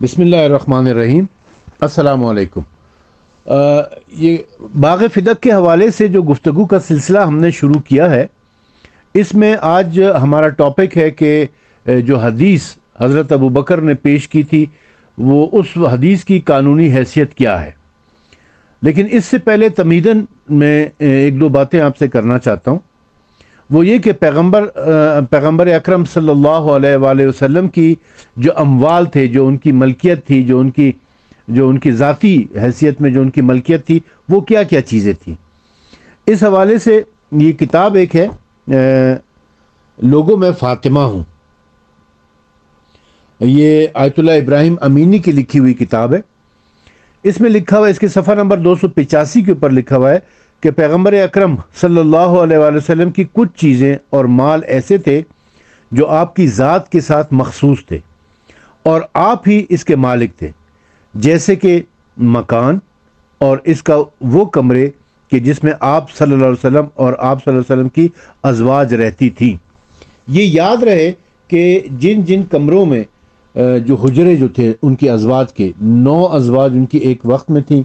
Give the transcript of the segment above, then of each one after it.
بسم اللہ الرحمن الرحیم۔ السلام علیکم۔ یہ باغ فدق کے حوالے سے جو گفتگو کا سلسلہ ہم نے شروع کیا ہے، اس میں آج ہمارا ٹاپک ہے کہ جو حدیث حضرت ابوبکر نے پیش کی تھی وہ اس حدیث کی قانونی حیثیت کیا ہے۔ لیکن اس سے پہلے تمہیداً میں ایک دو باتیں آپ سے کرنا چاہتا ہوں۔ وہ یہ کہ پیغمبر اکرم صلی اللہ علیہ وآلہ وسلم کی جو اموال تھے، جو ان کی ملکیت تھی، جو ان کی ذاتی حیثیت میں جو ان کی ملکیت تھی، وہ کیا کیا چیزیں تھیں۔ اس حوالے سے یہ کتاب ایک ہے، لوگوں میں فاطمہ ہوں، یہ آیت اللہ ابراہیم امینی کی لکھی ہوئی کتاب ہے۔ اس میں لکھا ہوا ہے، اس کے صفحہ نمبر 285 کے اوپر لکھا ہوا ہے کہ پیغمبر اکرم صلی اللہ علیہ وآلہ وسلم کی کچھ چیزیں اور مال ایسے تھے جو آپ کی ذات کے ساتھ مخصوص تھے اور آپ ہی اس کے مالک تھے، جیسے کہ مکان اور اس کا وہ کمرے کہ جس میں آپ صلی اللہ علیہ وسلم اور آپ صلی اللہ علیہ وسلم کی ازواج رہتی تھیں۔ یہ یاد رہے کہ جن جن کمروں میں جو حجرے جو تھے ان کی ازواج کے 9 ازواج ان کی ایک وقت میں تھیں،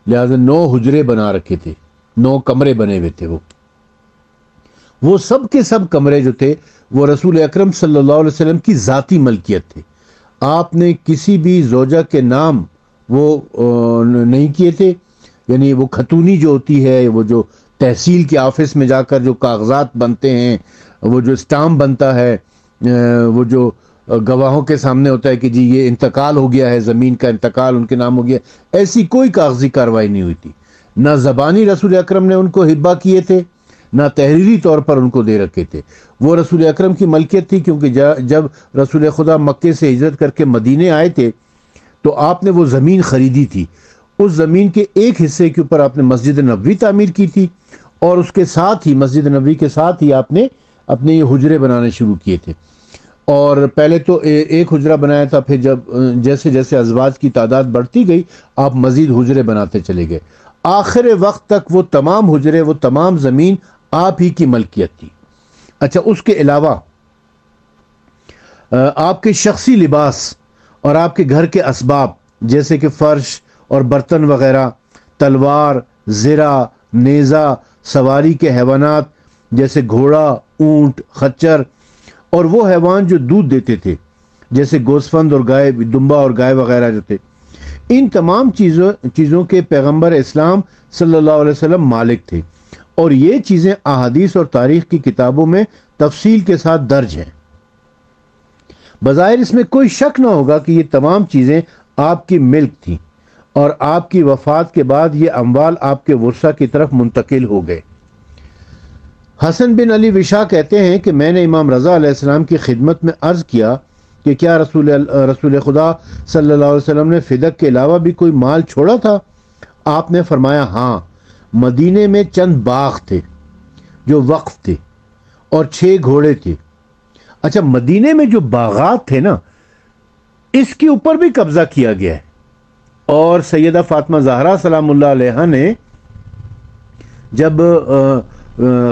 لہذا 9 حجرے بنا رکھے تھے، 9 کمرے بنے ہوئے تھے۔ وہ سب کے سب کمرے جو تھے وہ رسول اکرم صلی اللہ علیہ وسلم کی ذاتی ملکیت تھے۔ آپ نے کسی بھی زوجہ کے نام وہ نہیں کیے تھے، یعنی وہ خطونی جو ہوتی ہے، وہ جو تحصیل کے آفس میں جا کر جو کاغذات بنتے ہیں، وہ جو اسٹامپ بنتا ہے، وہ جو گواہوں کے سامنے ہوتا ہے کہ جی یہ انتقال ہو گیا ہے، زمین کا انتقال ان کے نام ہو گیا، ایسی کوئی کاغذی کارروائی نہیں ہوئی تھی۔ نہ زبانی رسول اکرم نے ان کو ہبہ کیے تھے، نہ تحریری طور پر ان کو دے رکھے تھے۔ وہ رسول اکرم کی ملکیت تھی، کیونکہ جب رسول خدا مکے سے ہجرت کر کے مدینے آئے تھے تو آپ نے وہ زمین خریدی تھی۔ اس زمین کے ایک حصے کے اوپر آپ نے مسجد نبوی تعمیر کی تھی، اور اس کے ساتھ ہی مسجد نبوی کے ساتھ ہی آپ نے اپنے یہ حجرے بنانے شروع کیے تھے۔ اور پہلے تو ایک حجرہ بنایا تھا، پھر جب جیسے جیسے ازواج کی تعداد بڑھتی گئی آپ مزید حجرے بناتے چلے گئے۔ آخر وقت تک وہ تمام حجرے، وہ تمام زمین آپ ہی کی ملکیت تھی۔ اچھا، اس کے علاوہ آپ کے شخصی لباس اور آپ کے گھر کے اسباب جیسے کہ فرش اور برتن وغیرہ، تلوار، زرہ، نیزہ، سواری کے حیوانات جیسے گھوڑا، اونٹ، خچر، اور وہ حیوان جو دودھ دیتے تھے جیسے گوسفند اور گائے، دمبا اور گائے وغیرہ جو تھے، ان تمام چیزوں کے پیغمبر اسلام صلی اللہ علیہ وسلم مالک تھے، اور یہ چیزیں احادیث اور تاریخ کی کتابوں میں تفصیل کے ساتھ درج ہیں۔ بظاہر اس میں کوئی شک نہ ہوگا کہ یہ تمام چیزیں آپ کی ملک تھیں، اور آپ کی وفات کے بعد یہ اموال آپ کے ورثہ کی طرف منتقل ہو گئے۔ حسن بن علی وشا کہتے ہیں کہ میں نے امام رضا علیہ السلام کی خدمت میں عرض کیا کہ کیا رسول خدا صلی اللہ علیہ وسلم نے فدق کے علاوہ بھی کوئی مال چھوڑا تھا؟ آپ نے فرمایا ہاں، مدینے میں چند باغ تھے جو وقف تھے اور 6 گھوڑے تھے۔ اچھا، مدینے میں جو باغات تھے نا، اس کے اوپر بھی قبضہ کیا گیا ہے، اور سیدہ فاطمہ زہرا سلام اللہ علیہا نے جب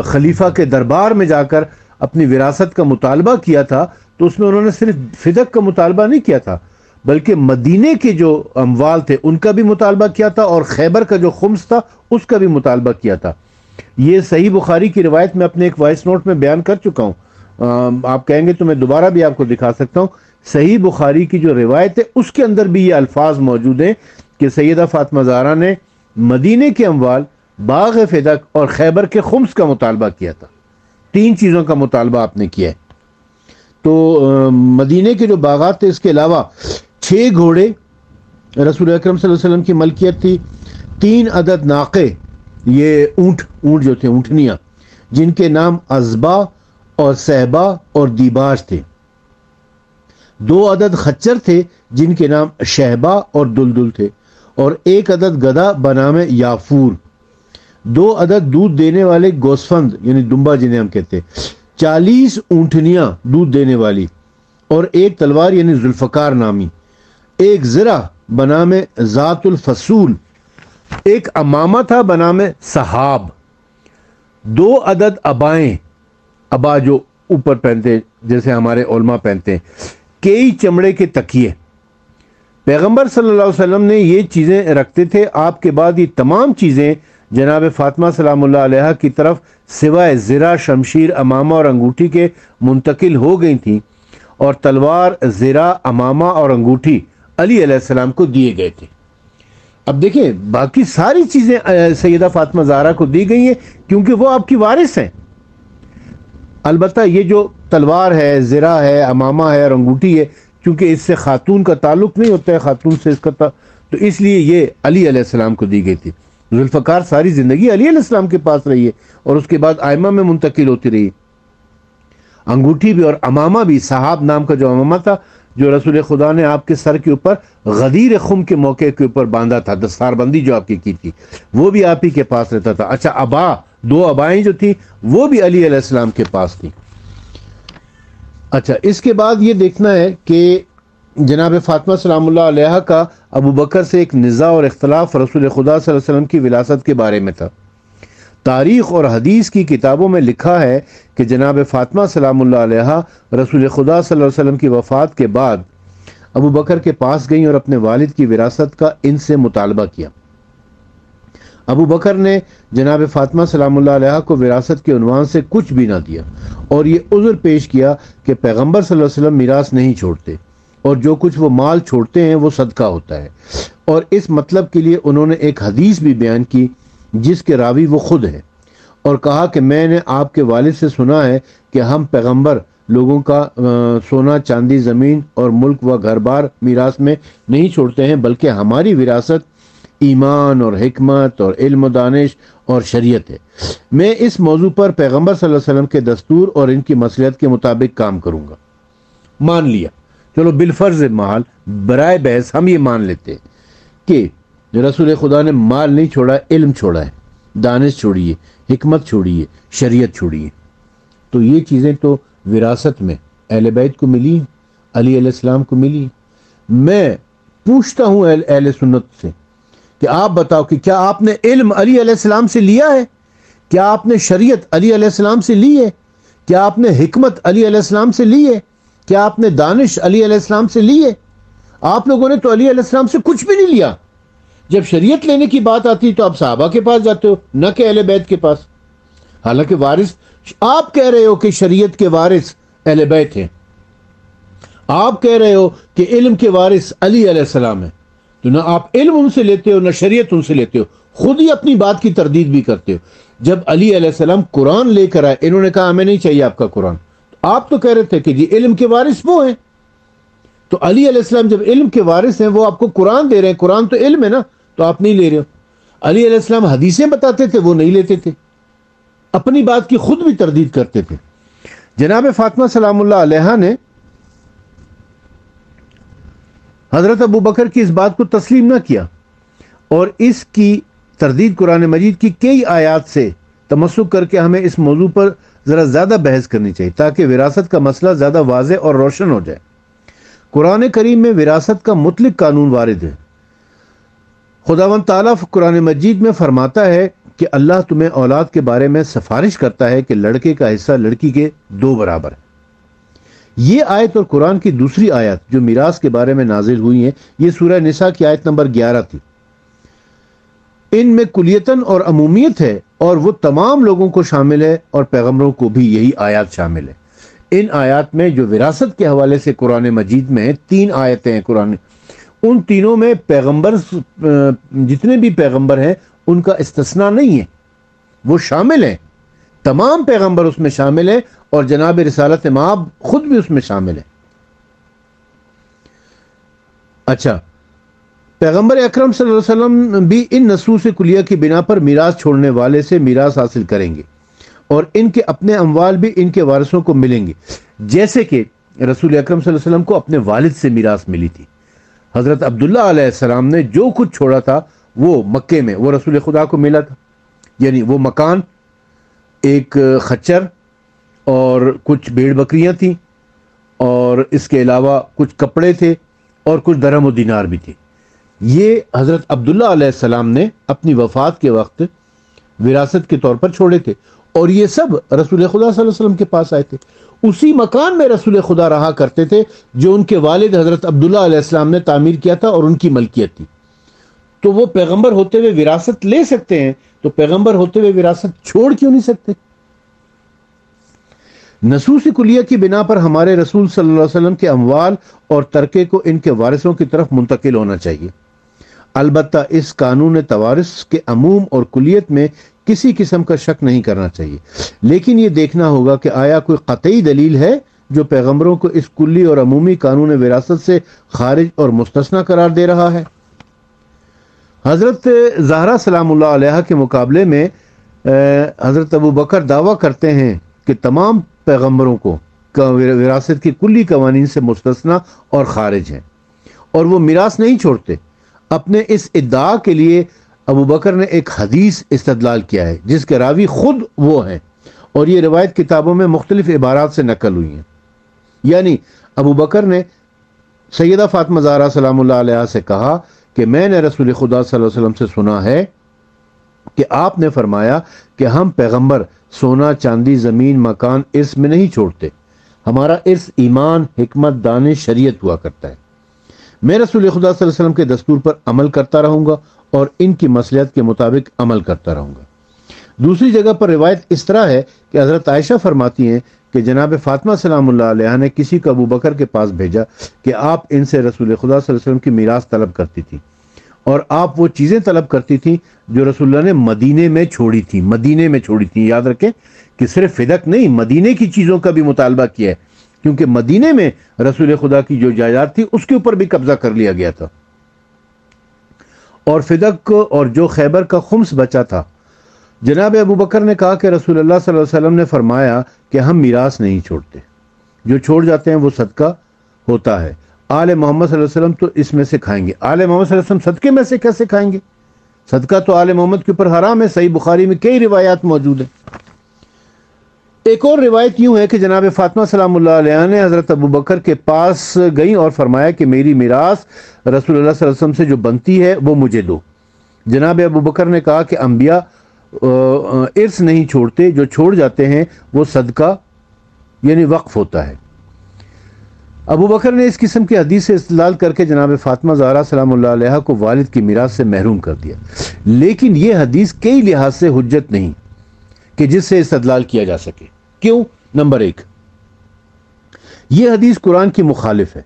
خلیفہ کے دربار میں جا کر اپنی وراثت کا مطالبہ کیا تھا تو اس میں انہوں نے صرف فدق کا مطالبہ نہیں کیا تھا، بلکہ مدینے کے جو اموال تھے ان کا بھی مطالبہ کیا تھا، اور خیبر کا جو خمس تھا اس کا بھی مطالبہ کیا تھا۔ یہ صحیح بخاری کی روایت میں اپنے ایک وائس نوٹ میں بیان کر چکا ہوں، آپ کہیں گے تو میں دوبارہ بھی آپ کو دکھا سکتا ہوں۔ صحیح بخاری کی جو روایت ہے اس کے اندر بھی یہ الفاظ موجود ہیں کہ سیدہ فاطمہ زہرا نے مدینے کے اموال، باغ فدق اور خیبر کے خمس کا مطالبہ کیا تھا۔ 3 چیزوں کا مطالبہ آپ نے کیا ہے۔ تو مدینے کے جو باغات تھے، اس کے علاوہ 6 گھوڑے رسول اکرم صلی اللہ علیہ وسلم کی ملکیت تھی، 3 عدد ناقے، یہ اونٹ جو تھے، اونٹنیاں، جن کے نام ازبا اور صحبا اور دیباج تھے، 2 عدد خچر تھے جن کے نام شہبا اور دلدل تھے، اور 1 عدد گدھا بنام یافور، 2 عدد دودھ دینے والے گوسفند یعنی دمبا جنہیں ہم کہتے ہیں، 40 اونٹنیاں دودھ دینے والی، اور 1 تلوار یعنی ذوالفقار نامی، 1 زرہ بنام ذات الفصول، 1 امامہ تھا بنام صحاب، 2 عدد ابائیں، ابا جو اوپر پہنتے جیسے ہمارے علماء پہنتے ہیں، کئی چمڑے کے تکیے، پیغمبر صلی اللہ علیہ وسلم نے یہ چیزیں رکھتے تھے. آپ کے بعد یہ تمام چیزیں جناب فاطمہ سلام اللہ علیہ کی طرف سوائے زرہ، شمشیر، امامہ اور انگوٹھی کے منتقل ہو گئی تھیں، اور تلوار، زرہ، امامہ اور انگوٹھی علی علیہ السلام کو دیے گئے تھے. اب دیکھیں باقی ساری چیزیں سیدہ فاطمہ زہرا کو دی گئی ہیں کیونکہ وہ آپ کی وارث ہیں. البتہ یہ جو تلوار ہے، زرہ ہے، امامہ ہے اور انگوٹھی ہے، کیونکہ اس سے خاتون کا تعلق نہیں ہوتا ہے، خاتون سے اس کا تو اس لیے یہ علی علیہ السلام کو دی گئی تھی. ذوالفقار ساری زندگی علی علیہ السلام کے پاس رہی ہے اور اس کے بعد آئمہ میں منتقل ہوتی رہی. انگوٹھی بھی اور امامہ بھی، صحاب نام کا جو امامہ تھا جو رسول خدا نے آپ کے سر کے اوپر غدیر خم کے موقع کے اوپر باندھا تھا، دستار بندی جو آپ کی تھی، وہ بھی آپ ہی کے پاس رہتا تھا. اچھا ابا، 2 ابائیں جو تھی وہ بھی علی علیہ السلام کے پاس تھی. اچھا اس کے بعد یہ دیکھنا ہے کہ جناب فاطمہ سلام اللہ علیہ کا ابو بکر سے ایک نزاع اور اختلاف رسول خدا صلی اللہ علیہ وسلم کی وراثت کے بارے میں تھا. تاریخ اور حدیث کی کتابوں میں لکھا ہے کہ جناب فاطمہ سلام اللہ علیہ رسول خدا صلی اللہ علیہ وسلم کی وفات کے بعد ابو بکر کے پاس گئیں اور اپنے والد کی وراثت کا ان سے مطالبہ کیا. ابو بکر نے جناب فاطمہ سلام اللہ علیہ کو وراثت کے عنوان سے کچھ بھی نہ دیا اور یہ عذر پیش کیا کہ پیغمبر صلی اللہ علیہ وسلم میراث نہیں چھوڑتے اور جو کچھ وہ مال چھوڑتے ہیں وہ صدقہ ہوتا ہے. اور اس مطلب کے لیے انہوں نے ایک حدیث بھی بیان کی جس کے راوی وہ خود ہے، اور کہا کہ میں نے آپ کے والد سے سنا ہے کہ ہم پیغمبر لوگوں کا سونا، چاندی، زمین اور ملک و گھر بار میراث میں نہیں چھوڑتے ہیں، بلکہ ہماری وراثت ایمان اور حکمت اور علم و دانش اور شریعت ہے. میں اس موضوع پر پیغمبر صلی اللہ علیہ وسلم کے دستور اور ان کی مصلحت کے مطابق کام کروں گا. مان لیا، چلو بالفرض محال برائے بحث ہم یہ مان لیتے ہیں کہ رسول خدا نے مال نہیں چھوڑا، علم چھوڑا ہے، دانش چھوڑی ہے، حکمت چھوڑی ہے، شریعت چھوڑی ہے. تو یہ چیزیں تو وراثت میں اہل بیت کو ملی، علی علیہ السلام کو ملی. میں پوچھتا ہوں اہل سنت سے کہ آپ بتاؤ کہ کیا آپ نے علم علی علیہ السلام سے لیا ہے؟ کیا آپ نے شریعت علی علیہ السلام سے لی ہے؟ کیا آپ نے حکمت علی علیہ السلام سے لی ہے؟ کیا آپ نے دانش علی علیہ السلام سے لی ہے؟ آپ لوگوں نے تو علی علیہ السلام سے کچھ بھی نہیں لیا. جب شریعت لینے کی بات آتی تو آپ صحابہ کے پاس جاتے ہو، نہ کہ اہل بیت کے پاس. حالانکہ وارث آپ کہہ رہے ہو کہ شریعت کے وارث اہل بیت ہیں، آپ کہہ رہے ہو کہ علم کے وارث علی علیہ السلام ہیں، تو نہ آپ علم ان سے لیتے ہو نہ شریعت ان سے لیتے ہو، خود ہی اپنی بات کی تردید بھی کرتے ہو. جب علی علیہ السلام قرآن لے کر آئے، انہوں نے کہا ہمیں نہیں چاہیے آپ کا قرآن. آپ تو کہہ رہے تھے کہ جی علم کے وارث وہ ہیں. تو علی علیہ السلام جب علم کے وارث ہیں، وہ آپ کو قرآن دے رہے ہیں، قرآن تو علم ہے نا، تو آپ نہیں لے رہے ہو. علی علیہ السلام حدیثیں بتاتے تھے، وہ نہیں لیتے تھے، اپنی بات کی خود بھی تردید کرتے تھے. جناب فاطمہ سلام اللہ علیہ نے حضرت ابو بکر کی اس بات کو تسلیم نہ کیا اور اس کی تردید قرآن مجید کی کئی آیات سے تمسک کر کے ہمیں اس موضوع پر ذرا زیادہ بحث کرنی چاہیے تاکہ وراثت کا مسئلہ زیادہ واضح اور روشن ہو جائے. قرآن کریم میں وراثت کا مطلق قانون وارد ہے. خداوند تعالیٰ قرآن مجید میں فرماتا ہے کہ اللہ تمہیں اولاد کے بارے میں سفارش کرتا ہے کہ لڑکے کا حصہ لڑکی کے 2 برابر ہے. یہ آیت اور قرآن کی دوسری آیت جو میراث کے بارے میں نازل ہوئی ہیں، یہ سورہ نساء کی آیت نمبر 11 تھی. ان میں کلیتاً اور عمومیت ہے اور وہ تمام لوگوں کو شامل ہے اور پیغمبروں کو بھی یہی آیات شامل ہے. ان آیات میں جو وراثت کے حوالے سے قرآن مجید میں 3 آیتیں ہیں قرآن، ان تینوں میں پیغمبر جتنے بھی پیغمبر ہیں ان کا استثناء نہیں ہے، وہ شامل ہیں. تمام پیغمبر اس میں شامل ہیں اور جناب رسالت مآب خود بھی اس میں شامل ہے. اچھا، پیغمبر اکرم صلی اللہ علیہ وسلم بھی ان نصوص کلیہ کی بنا پر میراث چھوڑنے والے سے میراث حاصل کریں گے اور ان کے اپنے اموال بھی ان کے وارثوں کو ملیں گے، جیسے کہ رسول اکرم صلی اللہ علیہ وسلم کو اپنے والد سے میراث ملی تھی. حضرت عبداللہ علیہ السلام نے جو کچھ چھوڑا تھا وہ مکے میں وہ رسول خدا کو ملا تھا، یعنی وہ مکان، ایک خچر اور کچھ بھیڑ بکریاں تھیں اور اس کے علاوہ کچھ کپڑے تھے اور کچھ درہم و دینار بھی تھے. یہ حضرت عبداللہ علیہ السلام نے اپنی وفات کے وقت وراثت کے طور پر چھوڑے تھے اور یہ سب رسول خدا صلی اللہ علیہ وسلم کے پاس آئے تھے. اسی مکان میں رسول خدا رہا کرتے تھے جو ان کے والد حضرت عبداللہ علیہ السلام نے تعمیر کیا تھا اور ان کی ملکیت تھی. تو وہ پیغمبر ہوتے ہوئے وراثت لے سکتے ہیں، تو پیغمبر ہوتے ہوئے وراثت چھوڑ کیوں نہیں سکتے؟ نصوص کلیہ کی بنا پر ہمارے رسول صلی اللہ علیہ وسلم کے اموال اور ترکے کو ان کے وارثوں کی طرف منتقل ہونا چاہیے. البتہ اس قانون توارث کے عموم اور کلیت میں کسی قسم کا شک نہیں کرنا چاہیے، لیکن یہ دیکھنا ہوگا کہ آیا کوئی قطعی دلیل ہے جو پیغمبروں کو اس کلی اور عمومی قانون وراثت سے خارج اور مستثنی قرار دے رہا ہے. حضرت زہرا سلام اللہ علیہ کے مقابلے میں حضرت ابو بکر دعویٰ کرتے ہیں کہ تمام پیغمبروں کو وراثت کی کلی قوانین سے مستثنی اور خارج ہیں، اور وہ میراث نہیں چھوڑتے. اپنے اس ادعا کے لیے ابو بکر نے ایک حدیث استدلال کیا ہے جس کے راوی خود وہ ہیں، اور یہ روایت کتابوں میں مختلف عبارات سے نقل ہوئی ہیں. یعنی ابو بکر نے سیدہ فاطمہ زہرا سلام اللہ علیہ سے کہا کہ میں نے رسول خدا صلی اللہ علیہ وسلم سے سنا ہے کہ آپ نے فرمایا کہ ہم پیغمبر سونا، چاندی، زمین، مکان ارث میں نہیں چھوڑتے. ہمارا ارث ایمان، حکمت، دانش، شریعت ہوا کرتا ہے. میں رسول خدا صلی اللہ علیہ وسلم کے دستور پر عمل کرتا رہوں گا اور ان کی مصلحت کے مطابق عمل کرتا رہوں گا. دوسری جگہ پر روایت اس طرح ہے کہ حضرت عائشہ فرماتی ہیں کہ جناب فاطمہ سلام اللہ علیہ نے کسی کو ابو بکر کے پاس بھیجا کہ آپ ان سے رسول خدا صلی اللہ علیہ وسلم کی میراث طلب کرتی تھی، اور آپ وہ چیزیں طلب کرتی تھیں جو رسول اللہ نے مدینے میں چھوڑی تھی. یاد رکھیں کہ صرف فدق نہیں، مدینے کی چیزوں کا بھی مطالبہ کیا ہے، کیونکہ مدینے میں رسول خدا کی جو جائیداد تھی اس کے اوپر بھی قبضہ کر لیا گیا تھا. اور فدق اور جو خیبر کا خمس بچا تھا، جناب ابو بکر نے کہا کہ رسول اللہ صلی اللہ علیہ وسلم نے فرمایا کہ ہم میراث نہیں چھوڑتے، جو چھوڑ جاتے ہیں وہ صدقہ ہوتا ہے. آل محمد صلی اللہ علیہ وسلم تو اس میں سے کھائیں گے. آل محمد صلی اللہ علیہ وسلم صدقے میں سے کیسے کھائیں گے؟ صدقہ تو آل محمد کے اوپر حرام ہے. صحیح بخاری میں کئی روایات موجود ہیں. ایک اور روایت یوں ہے کہ جناب فاطمہ سلام اللہ علیہ نے حضرت ابو بکر کے پاس گئیں اور فرمایا کہ میری میراث رسول اللہ صلی اللہ علیہ وسلم سے جو بنتی ہے وہ مجھے دو. جناب ابو بکر نے کہا کہ انبیاء ارث نہیں چھوڑتے، جو چھوڑ جاتے ہیں وہ صدقہ یعنی وقف ہوتا ہے. ابو بکر نے اس قسم کی حدیث سے استدلال کر کے جناب فاطمہ زہرا سلام اللہ علیہ کو والد کی میراث سے محروم کر دیا. لیکن یہ حدیث کئی لحاظ سے حجت نہیں کہ جس سے استدلال کیا جا سکے. کیوں؟ نمبر 1، یہ حدیث قرآن کی مخالف ہے،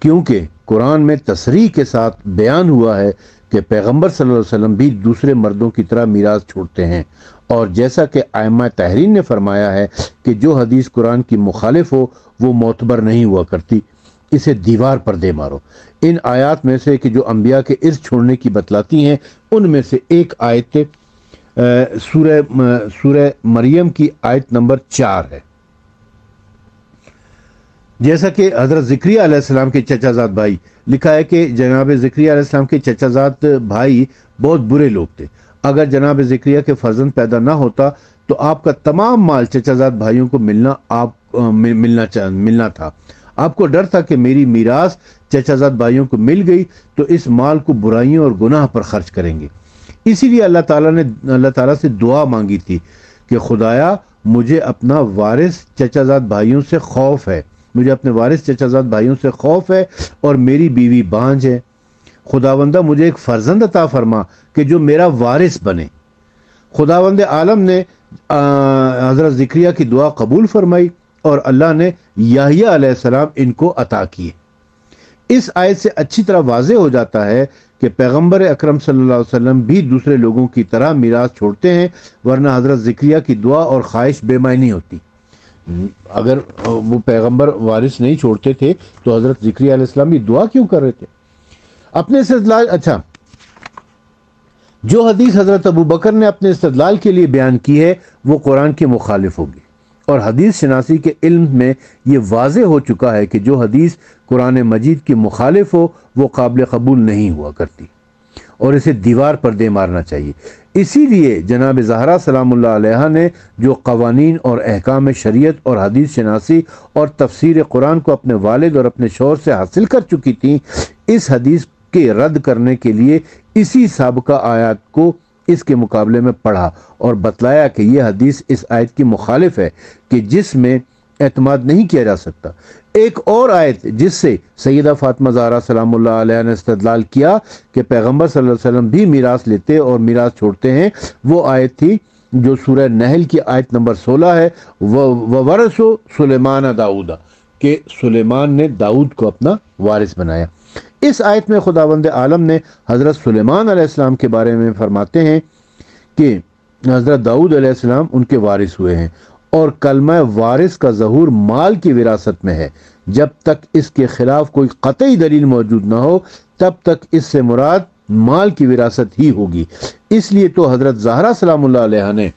کیونکہ قرآن میں تصریح کے ساتھ بیان ہوا ہے کہ پیغمبر صلی اللہ علیہ وسلم بھی دوسرے مردوں کی طرح میراث چھوڑتے ہیں. اور جیسا کہ ائمہ تحرین نے فرمایا ہے کہ جو حدیث قرآن کی مخالف ہو وہ معتبر نہیں ہوا کرتی، اسے دیوار پر دے مارو. ان آیات میں سے کہ جو انبیاء کے ارث چھوڑنے کی بتلاتی ہیں، ان میں سے ایک آیت سورہ مریم کی آیت نمبر 4 ہے. جیسا کہ حضرت زکریا علیہ السلام کے چچا زاد بھائی، لکھا ہے کہ جناب زکریا علیہ السلام کے چچا زاد بھائی بہت برے لوگ تھے. اگر جناب زکریا کے فرزند پیدا نہ ہوتا تو آپ کا تمام مال چچا زاد بھائیوں کو ملنا تھا. آپ کو ڈر تھا کہ میری میراث چچا زاد بھائیوں کو مل گئی تو اس مال کو برائیوں اور گناہ پر خرچ کریں گے. اسی لیے اللہ تعالیٰ سے دعا مانگی تھی کہ خدایا مجھے اپنا وارث چچا زاد بھائیوں سے خوف ہے، مجھے اپنے وارث چچا زاد بھائیوں سے خوف ہے، اور میری بیوی بانجھ ہے. خداوندہ مجھے ایک فرزند عطا فرما کہ جو میرا وارث بنے. خداوند عالم نے حضرت زکریا کی دعا قبول فرمائی اور اللہ نے یحییٰ علیہ السلام ان کو عطا کیے. اس آیت سے اچھی طرح واضح ہو جاتا ہے کہ پیغمبر اکرم صلی اللہ علیہ وسلم بھی دوسرے لوگوں کی طرح میراث چھوڑتے ہیں، ورنہ حضرت زکریا کی دعا اور خواہش بے معنی ہوتی. اگر وہ پیغمبر وارث نہیں چھوڑتے تھے تو حضرت زکریا علیہ السلام بھی دعا کیوں کر رہے تھے اپنے استدلال؟ اچھا، جو حدیث حضرت ابو بکر نے اپنے استدلال کے لیے بیان کی ہے وہ قرآن کے مخالف ہوگی، اور حدیث شناسی کے علم میں یہ واضح ہو چکا ہے کہ جو حدیث قرآن مجید کی مخالف ہو وہ قابل قبول نہیں ہوا کرتی اور اسے دیوار پر دے مارنا چاہیے. اسی لیے جناب زہرا سلام اللہ علیہ نے جو قوانین اور احکام شریعت اور حدیث شناسی اور تفسیر قرآن کو اپنے والد اور اپنے شوہر سے حاصل کر چکی تھیں، اس حدیث کے رد کرنے کے لیے اسی سابقہ آیات کو اس کے مقابلے میں پڑھا اور بتلایا کہ یہ حدیث اس آیت کی مخالف ہے کہ جس میں اعتماد نہیں کیا جا سکتا۔ ایک اور آیت جس سے سیدہ فاطمہ زہرا سلام اللہ علیہ نے استدلال کیا کہ پیغمبر صلی اللہ علیہ وسلم بھی میراث لیتے اور میراث چھوڑتے ہیں، وہ آیت تھی جو سورہ نحل کی آیت نمبر 16 ہے، وَوَرَثُ سُلَيْمَانَ داؤد، کہ سلیمان نے داؤد کو اپنا وارث بنایا۔ اس آیت میں خداوند عالم نے حضرت سلیمان علیہ السلام کے بارے میں فرماتے ہیں کہ حضرت داؤد علیہ السلام ان کے وارث ہوئے ہیں، اور کلمہ وارث کا ظہور مال کی وراثت میں ہے۔ جب تک اس کے خلاف کوئی قطعی دلیل موجود نہ ہو تب تک اس سے مراد مال کی وراثت ہی ہوگی۔ اس لیے تو حضرت زہرا سلام اللہ علیہ نے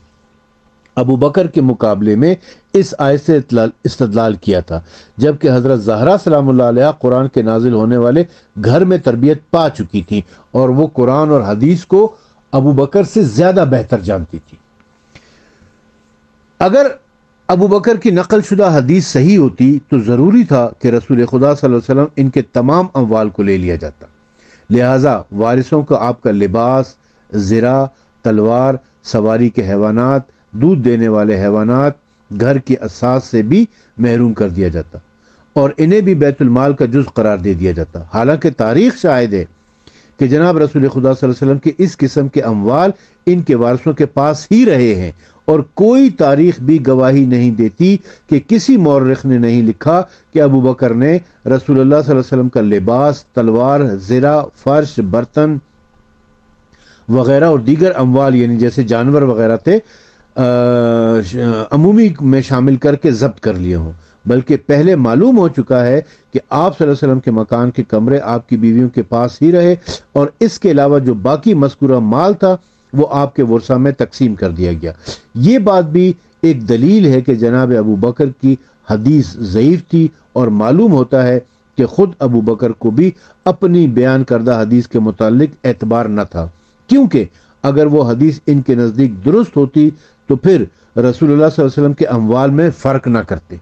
ابو بکر کے مقابلے میں اس آیت سے استدلال کیا تھا، جبکہ حضرت زہرا سلام اللہ علیہ قرآن کے نازل ہونے والے گھر میں تربیت پا چکی تھی اور وہ قرآن اور حدیث کو ابو بکر سے زیادہ بہتر جانتی تھی۔ اگر ابو بکر کی نقل شدہ حدیث صحیح ہوتی تو ضروری تھا کہ رسول خدا صلی اللہ علیہ وسلم ان کے تمام اموال کو لے لیا جاتا، لہٰذا وارثوں کو آپ کا لباس، زرع، تلوار، سواری کے حیوانات، دودھ دینے والے حیوانات، گھر کے اساس سے بھی محروم کر دیا جاتا اور انہیں بھی بیت المال کا جز قرار دے دیا جاتا۔ حالانکہ تاریخ شاہد ہے کہ جناب رسول خدا صلی اللہ علیہ وسلم کے اس قسم کے اموال ان کے وارثوں کے پاس ہی رہے ہیں، اور کوئی تاریخ بھی گواہی نہیں دیتی کہ کسی مورخ نے نہیں لکھا کہ ابو بکر نے رسول اللہ صلی اللہ علیہ وسلم کا لباس، تلوار، زرع، فرش، برتن وغیرہ اور دیگر اموال یعنی جیسے جانور وغیرہ تھے عمومی میں شامل کر کے ضبط کر لیے ہوں، بلکہ پہلے معلوم ہو چکا ہے کہ آپ صلی اللہ علیہ وسلم کے مکان کے کمرے آپ کی بیویوں کے پاس ہی رہے، اور اس کے علاوہ جو باقی مذکورہ مال تھا وہ آپ کے ورثہ میں تقسیم کر دیا گیا۔ یہ بات بھی ایک دلیل ہے کہ جناب ابو بکر کی حدیث ضعیف تھی، اور معلوم ہوتا ہے کہ خود ابو بکر کو بھی اپنی بیان کردہ حدیث کے متعلق اعتبار نہ تھا، کیونکہ اگر وہ حدیث ان کے نزدیک درست ہوتی تو پھر رسول اللہ صلی اللہ علیہ وسلم کے اموال میں فرق نہ کرتے۔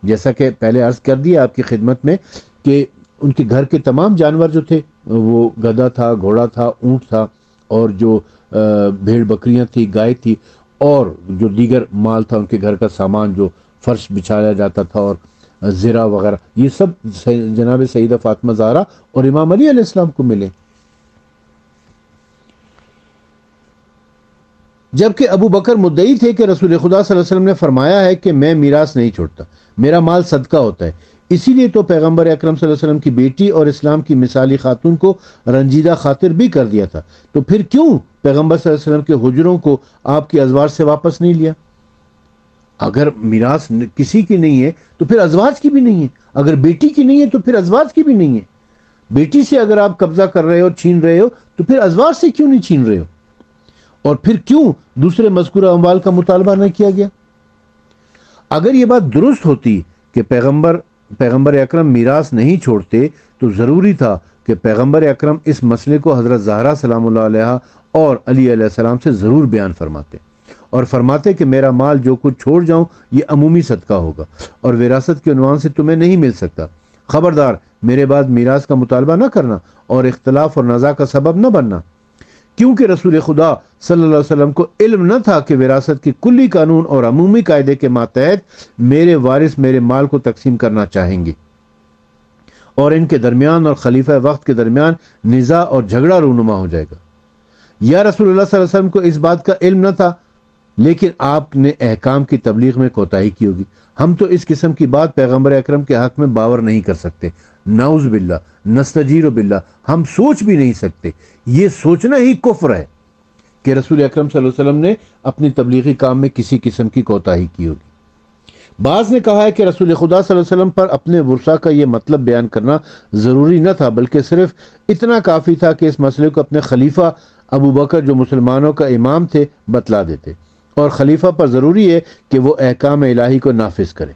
جیسا کہ پہلے عرض کر دیا آپ کی خدمت میں کہ ان کے گھر کے تمام جانور جو تھے، وہ گدھا تھا، گھوڑا تھا، اونٹ تھا، اور جو بھیڑ بکریاں تھی، گائے تھی، اور جو دیگر مال تھا ان کے گھر کا سامان جو فرش بچھایا جاتا تھا اور زرع وغیرہ، یہ سب جناب سیدہ فاطمہ زہرا اور امام علی علیہ السلام کو ملے۔ جبکہ ابو بکر مدعی تھے کہ رسول خدا صلی اللہ علیہ وسلم نے فرمایا ہے کہ میں میراث نہیں چھوڑتا، میرا مال صدقہ ہوتا ہے، اسی لیے تو پیغمبر اکرم صلی اللہ علیہ وسلم کی بیٹی اور اسلام کی مثالی خاتون کو رنجیدہ خاطر بھی کر دیا تھا، تو پھر کیوں پیغمبر صلی اللہ علیہ وسلم کے حجروں کو آپ کی ازواج سے واپس نہیں لیا؟ اگر میراث کسی کی نہیں ہے تو پھر ازواج کی بھی نہیں ہے، اگر بیٹی کی نہیں ہے تو پھر ازواج کی بھی نہیں ہے۔ بیٹی سے اگر آپ قبضہ کر رہے ہو، چھین رہے ہو، تو پھر ازواج سے کیوں نہیں چھین رہے ہو؟ اور پھر کیوں دوسرے مذکورہ اموال کا مطالبہ نہ کیا گیا؟ اگر یہ بات درست ہوتی کہ پیغمبر اکرم میراث نہیں چھوڑتے تو ضروری تھا کہ پیغمبر اکرم اس مسئلے کو حضرت زہرا سلام اللہ علیہ اور علی علیہ السلام سے ضرور بیان فرماتے، اور فرماتے کہ میرا مال جو کچھ چھوڑ جاؤں یہ عمومی صدقہ ہوگا اور وراثت کے عنوان سے تمہیں نہیں مل سکتا، خبردار میرے بعد میراث کا مطالبہ نہ کرنا اور اختلاف اور نزاع کا سبب نہ بننا، کیونکہ رسول خدا صلی اللہ علیہ وسلم کو علم نہ تھا کہ وراثت کی کلی قانون اور عمومی قاعدے کے ماتحت میرے وارث میرے مال کو تقسیم کرنا چاہیں گے، اور ان کے درمیان اور خلیفہ وقت کے درمیان نزاع اور جھگڑا رونما ہو جائے گا۔ یا رسول اللہ صلی اللہ علیہ وسلم کو اس بات کا علم نہ تھا، لیکن آپ نے احکام کی تبلیغ میں کوتاہی کی ہوگی۔ ہم تو اس قسم کی بات پیغمبر اکرم کے حق میں باور نہیں کر سکتے، نعوذ باللہ، نستجیر باللہ، ہم سوچ بھی نہیں سکتے۔ یہ سوچنا ہی کفر ہے کہ رسول اکرم صلی اللہ علیہ وسلم نے اپنی تبلیغی کام میں کسی قسم کی کوتاہی کی ہوگی۔ بعض نے کہا ہے کہ رسول خدا صلی اللہ علیہ وسلم پر اپنے ورثہ کا یہ مطلب بیان کرنا ضروری نہ تھا، بلکہ صرف اتنا کافی تھا کہ اس مسئلے کو اپنے خلیفہ ابو بکر جو مسلمانوں کا امام تھے بتلا دیتے، اور خلیفہ پر ضروری ہے کہ وہ احکام الہی کو نافذ کرے۔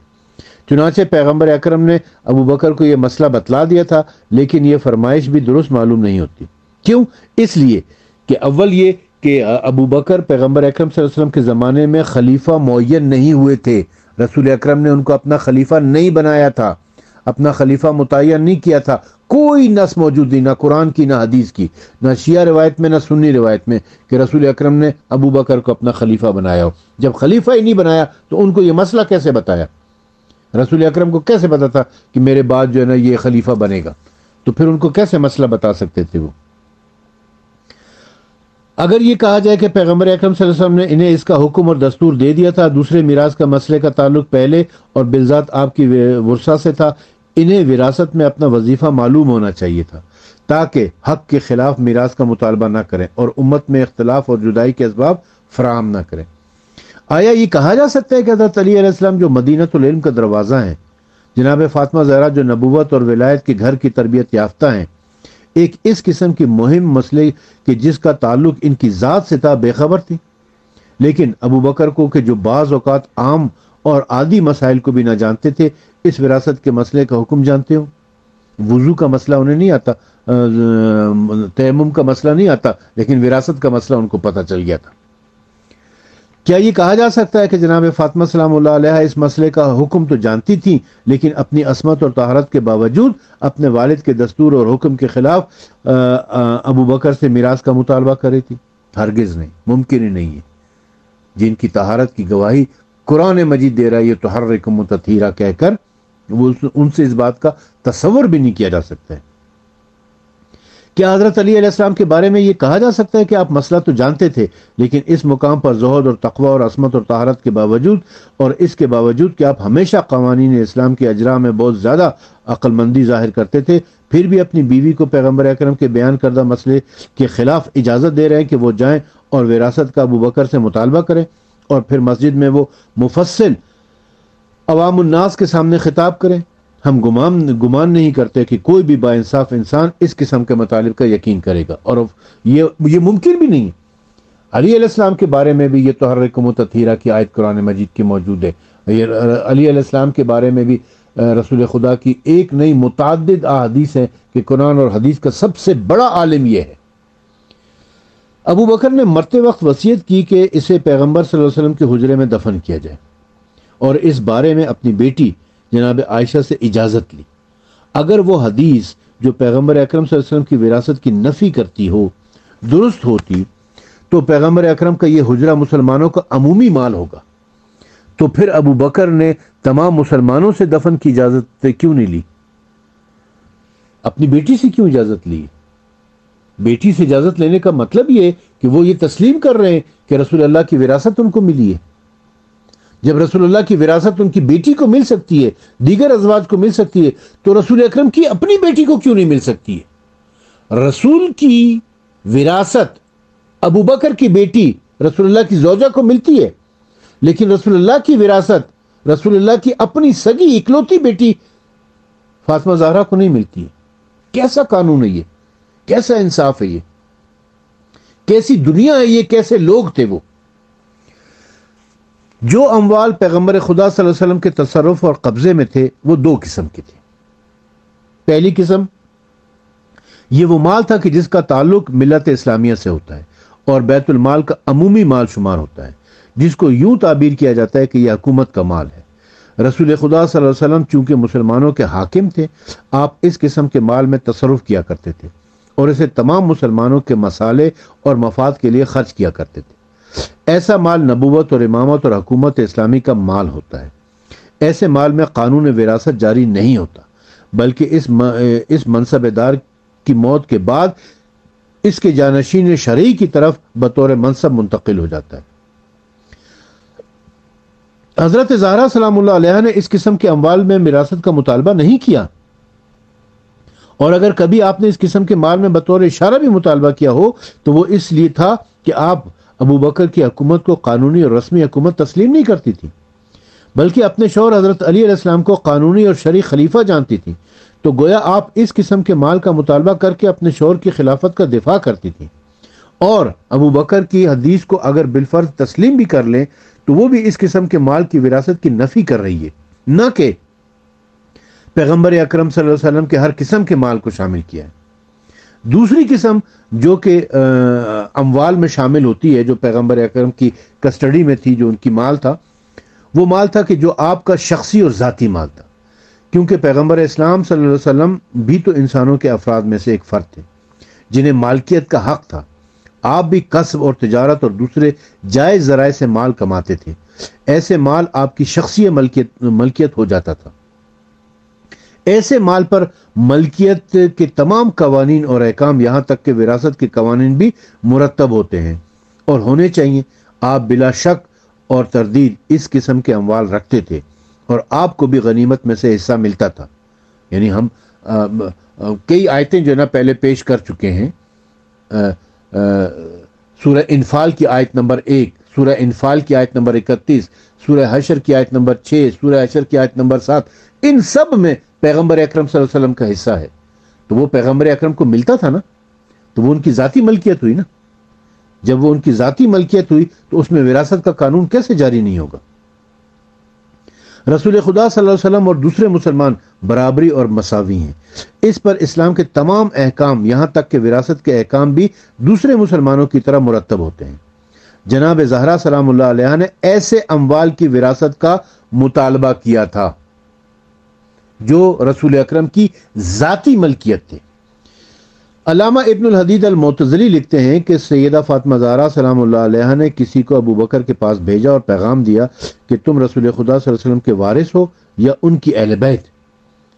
چنانچہ پیغمبر اکرم نے ابو بکر کو یہ مسئلہ بتلا دیا تھا، لیکن یہ فرمائش بھی درست معلوم نہیں ہوتی۔ کیوں؟ اس لیے کہ اول یہ کہ ابو بکر پیغمبر اکرم صلی اللہ علیہ وسلم کے زمانے میں خلیفہ معین نہیں ہوئے تھے، رسول اکرم نے ان کو اپنا خلیفہ نہیں بنایا تھا، اپنا خلیفہ متعین نہیں کیا تھا۔ کوئی نص موجود نہیں، نہ قرآن کی، نہ حدیث کی، نہ شیعہ روایت میں، نہ سنی روایت میں کہ رسول اکرم نے ابو بکر کو اپنا خلیفہ بنایا ہو۔ جب خلیفہ ہی نہیں بنایا تو ان کو یہ مسئلہ کیسے بتایا؟ رسول اکرم کو کیسے پتا تھا کہ میرے بعد جو ہے نا یہ خلیفہ بنے گا؟ تو پھر ان کو کیسے مسئلہ بتا سکتے تھے وہ؟ اگر یہ کہا جائے کہ پیغمبر اکرم صلی اللہ علیہ وسلم نے انہیں اس کا حکم اور دستور دے دیا تھا، دوسرے میراث کا مسئلے کا تعلق پہلے اور بالذات آپ کی ورثہ سے تھا، انہیں وراثت میں اپنا وظیفہ معلوم ہونا چاہیے تھا تاکہ حق کے خلاف میراث کا مطالبہ نہ کریں اور امت میں اختلاف اور جدائی کے اسباب فراہم نہ کریں۔ آیا یہ کہا جا سکتا ہے کہ حضرت علی علیہ السلام جو مدینۃ العلم کا دروازہ ہیں، جناب فاطمہ زہرا جو نبوت اور ولایت کے گھر کی تربیت یافتہ ہیں، ایک اس قسم کی مہم مسئلے کہ جس کا تعلق ان کی ذات سے تھا بے خبر تھی؟ لیکن ابو بکر کو کہ جو بعض اوقات عام اور عادی مسائل کو بھی نہ جانتے تھے، اس وراثت کے مسئلے کا حکم جانتے ہو؟ وضو کا مسئلہ انہیں نہیں آتا، تیمم کا مسئلہ نہیں آتا، لیکن وراثت کا مسئلہ ان کو پتہ چل گیا تھا۔ کیا یہ کہا جا سکتا ہے کہ جناب فاطمہ سلام اللہ علیہ اس مسئلے کا حکم تو جانتی تھیں، لیکن اپنی عصمت اور طہارت کے باوجود اپنے والد کے دستور اور حکم کے خلاف ابو بکر سے میراث کا مطالبہ کر رہی تھی؟ ہرگز نہیں، ممکن ہی نہیں ہے۔ جن کی طہارت کی گواہی قرآن مجید دے رہا ہے، یہ تحرکم تطہیرا کہہ کر، وہ ان سے اس بات کا تصور بھی نہیں کیا جا سکتا ہے۔ کیا حضرت علی علیہ السلام کے بارے میں یہ کہا جا سکتا ہے کہ آپ مسئلہ تو جانتے تھے، لیکن اس مقام پر زہد اور تقوی اور عصمت اور طہارت کے باوجود اور اس کے باوجود کہ آپ ہمیشہ قوانین اسلام کے اجراء میں بہت زیادہ عقل مندی ظاہر کرتے تھے، پھر بھی اپنی بیوی کو پیغمبر اکرم کے بیان کردہ مسئلے کے خلاف اجازت دے رہے ہیں کہ وہ جائیں اور وراثت کا ابو بکر سے مطالبہ کریں، اور پھر مسجد میں وہ مفصل عوام الناس کے سامنے خطاب کریں؟ ہم گمان نہیں کرتے کہ کوئی بھی با انصاف انسان اس قسم کے مطالب کا یقین کرے گا، اور یہ ممکن بھی نہیں ہے۔ علی علیہ السلام کے بارے میں بھی یہ تحرکم تطہیرا کی آیت قرآن مجید کی موجود ہے۔ یہ علی علیہ السلام کے بارے میں بھی رسول خدا کی ایک نہیں متعدد احادیث ہیں کہ قرآن اور حدیث کا سب سے بڑا عالم یہ ہے۔ ابو بکر نے مرتے وقت وصیت کی کہ اسے پیغمبر صلی اللہ علیہ وسلم کے حجرے میں دفن کیا جائے، اور اس بارے میں اپنی بیٹی جناب عائشہ سے اجازت لی۔ اگر وہ حدیث جو پیغمبر اکرم صلی اللہ علیہ وسلم کی وراثت کی نفی کرتی ہو درست ہوتی، تو پیغمبر اکرم کا یہ حجرہ مسلمانوں کا عمومی مال ہوگا، تو پھر ابو بکر نے تمام مسلمانوں سے دفن کی اجازت کیوں نہیں لی؟ اپنی بیٹی سے کیوں اجازت لی؟ بیٹی سے اجازت لینے کا مطلب یہ کہ وہ یہ تسلیم کر رہے ہیں کہ رسول اللہ کی وراثت ان کو ملی ہے۔ جب رسول اللہ کی وراثت ان کی بیٹی کو مل سکتی ہے، دیگر ازواج کو مل سکتی ہے، تو رسول اکرم کی اپنی بیٹی کو کیوں نہیں مل سکتی ہے؟ رسول کی وراثت ابو بکر کی بیٹی رسول اللہ کی زوجہ کو ملتی ہے، لیکن رسول اللہ کی وراثت رسول اللہ کی اپنی سگی اکلوتی بیٹی فاطمہ زہرا کو نہیں ملتی ہے۔ کیسا قانون ہے یہ؟ کیسا انصاف ہے یہ؟ کیسی دنیا ہے یہ؟ کیسے لوگ تھے وہ؟ جو اموال پیغمبر خدا صلی اللہ علیہ وسلم کے تصرف اور قبضے میں تھے وہ دو قسم کے تھے۔ پہلی قسم یہ وہ مال تھا کہ جس کا تعلق ملت اسلامیہ سے ہوتا ہے اور بیت المال کا عمومی مال شمار ہوتا ہے، جس کو یوں تعبیر کیا جاتا ہے کہ یہ حکومت کا مال ہے۔ رسول خدا صلی اللہ علیہ وسلم چونکہ مسلمانوں کے حاکم تھے، آپ اس قسم کے مال میں تصرف کیا کرتے تھے اور اسے تمام مسلمانوں کے مصالح اور مفاد کے لیے خرچ کیا کرتے تھے۔ ایسا مال نبوت اور امامت اور حکومت اسلامی کا مال ہوتا ہے۔ ایسے مال میں قانون وراثت جاری نہیں ہوتا، بلکہ اس منصب دار کی موت کے بعد اس کے جانشین شرعی کی طرف بطور منصب منتقل ہو جاتا ہے۔ حضرت زہرا سلام اللہ علیہ نے اس قسم کے اموال میں وراثت کا مطالبہ نہیں کیا، اور اگر کبھی آپ نے اس قسم کے مال میں بطور اشارہ بھی مطالبہ کیا ہو تو وہ اس لیے تھا کہ آپ ابو بکر کی حکومت کو قانونی اور رسمی حکومت تسلیم نہیں کرتی تھی، بلکہ اپنے شوہر حضرت علی علیہ السلام کو قانونی اور شرعی خلیفہ جانتی تھی، تو گویا آپ اس قسم کے مال کا مطالبہ کر کے اپنے شوہر کی خلافت کا دفاع کرتی تھی، اور ابو بکر کی حدیث کو اگر بالفرض تسلیم بھی کر لیں تو وہ بھی اس قسم کے مال کی وراثت کی نفی کر رہی ہے، نہ کہ پیغمبر اکرم صلی اللہ علیہ وسلم کے ہر قسم کے مال کو شامل کیا ہے۔ دوسری قسم جو کہ اموال میں شامل ہوتی ہے، جو پیغمبر اکرم کی کسٹڈی میں تھی، جو ان کی مال تھا، وہ مال تھا کہ جو آپ کا شخصی اور ذاتی مال تھا، کیونکہ پیغمبر اسلام صلی اللہ علیہ وسلم بھی تو انسانوں کے افراد میں سے ایک فرد تھے جنہیں مالکیت کا حق تھا۔ آپ بھی کسب اور تجارت اور دوسرے جائز ذرائع سے مال کماتے تھے، ایسے مال آپ کی شخصی ملکیت ہو جاتا تھا۔ ایسے مال پر ملکیت کے تمام قوانین اور احکام، یہاں تک کہ وراثت کے قوانین بھی مرتب ہوتے ہیں اور ہونے چاہیے۔ آپ بلا شک اور تردید اس قسم کے اموال رکھتے تھے اور آپ کو بھی غنیمت میں سے حصہ ملتا تھا۔ یعنی ہم کئی آیتیں جو ہے نا پہلے پیش کر چکے ہیں، سورہ انفال کی آیت نمبر 1، سورہ انفال کی آیت نمبر 31، سورہ حشر کی آیت نمبر 6، سورہ حشر کی آیت نمبر 7، ان سب میں پیغمبر اکرم صلی اللہ علیہ وسلم کا حصہ ہے۔ تو وہ پیغمبر اکرم کو ملتا تھا نا، تو وہ ان کی ذاتی ملکیت ہوئی نا۔ جب وہ ان کی ذاتی ملکیت ہوئی تو اس میں وراثت کا قانون کیسے جاری نہیں ہوگا؟ رسول خدا صلی اللہ علیہ وسلم اور دوسرے مسلمان برابری اور مساوی ہیں۔ اس پر اسلام کے تمام احکام، یہاں تک کہ وراثت کے احکام بھی دوسرے مسلمانوں کی طرح مرتب ہوتے ہیں۔ جناب زہرا سلام اللہ علیہ نے ایسے اموال کی وراثت کا مطالبہ کیا تھا جو رسول اکرم کی ذاتی ملکیت تھے۔ علامہ ابن الحدید المعتزلی لکھتے ہیں کہ سیدہ فاطمہ زہرا سلام اللہ علیہ نے کسی کو ابو بکر کے پاس بھیجا اور پیغام دیا کہ تم رسول خدا صلی اللہ علیہ وسلم کے وارث ہو یا ان کی اہل بیت؟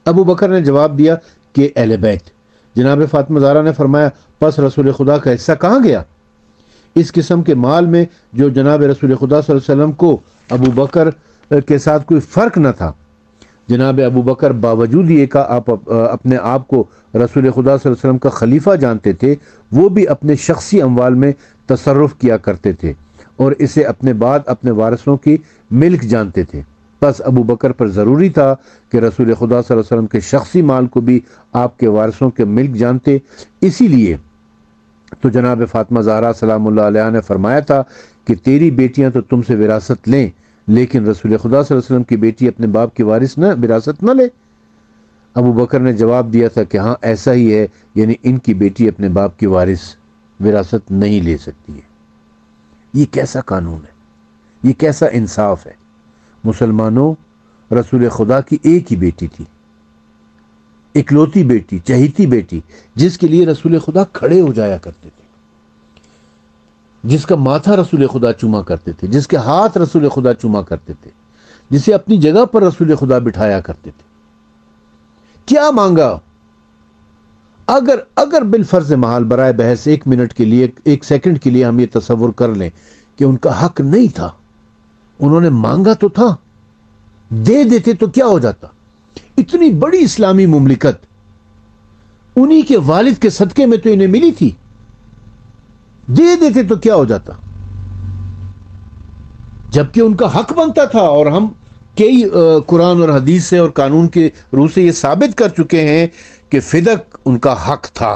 ابو بکر نے جواب دیا کہ اہل بیت۔ جناب فاطمہ زہرا نے فرمایا پس رسول خدا کا حصہ کہاں گیا؟ اس قسم کے مال میں جو جناب رسول خدا صلی اللہ علیہ وسلم کو ابو بکر کے ساتھ کوئی فرق نہ تھا۔ جناب ابو بکر باوجود یہ کہ آپ اپنے آپ کو رسول خدا صلی اللہ علیہ وسلم کا خلیفہ جانتے تھے، وہ بھی اپنے شخصی اموال میں تصرف کیا کرتے تھے اور اسے اپنے بعد اپنے وارثوں کی ملک جانتے تھے۔ بس ابو بکر پر ضروری تھا کہ رسول خدا صلی اللہ علیہ وسلم کے شخصی مال کو بھی آپ کے وارثوں کے ملک جانتے۔ اسی لیے تو جناب فاطمہ زہرا سلام اللہ علیہ نے فرمایا تھا کہ تیری بیٹیاں تو تم سے وراثت لیں، لیکن رسول خدا صلی اللہ علیہ وسلم کی بیٹی اپنے باپ کی وراثت نہ لے۔ ابو بکر نے جواب دیا تھا کہ ہاں ایسا ہی ہے، یعنی ان کی بیٹی اپنے باپ کی وراثت نہیں لے سکتی ہے۔ یہ کیسا قانون ہے، یہ کیسا انصاف ہے؟ مسلمانوں، رسول خدا کی ایک ہی بیٹی تھی، اکلوتی بیٹی، چہیتی بیٹی، جس کے لیے رسول خدا کھڑے ہو جایا کرتے تھے، جس کا ماتھا رسول خدا چوما کرتے تھے، جس کے ہاتھ رسول خدا چوما کرتے تھے، جسے اپنی جگہ پر رسول خدا بٹھایا کرتے تھے۔ کیا مانگا؟ اگر بالفرض محال برائے بحث ایک منٹ کے لیے، ایک سیکنڈ کے لیے ہم یہ تصور کر لیں کہ ان کا حق نہیں تھا، انہوں نے مانگا تو تھا، دے دیتے تو کیا ہو جاتا؟ اتنی بڑی اسلامی مملکت انہی کے والد کے صدقے میں تو انہیں ملی تھی، دے دیتے تو کیا ہو جاتا؟ جبکہ ان کا حق بنتا تھا، اور ہم کئی قرآن اور حدیث سے اور قانون کے روح سے یہ ثابت کر چکے ہیں کہ فدق ان کا حق تھا۔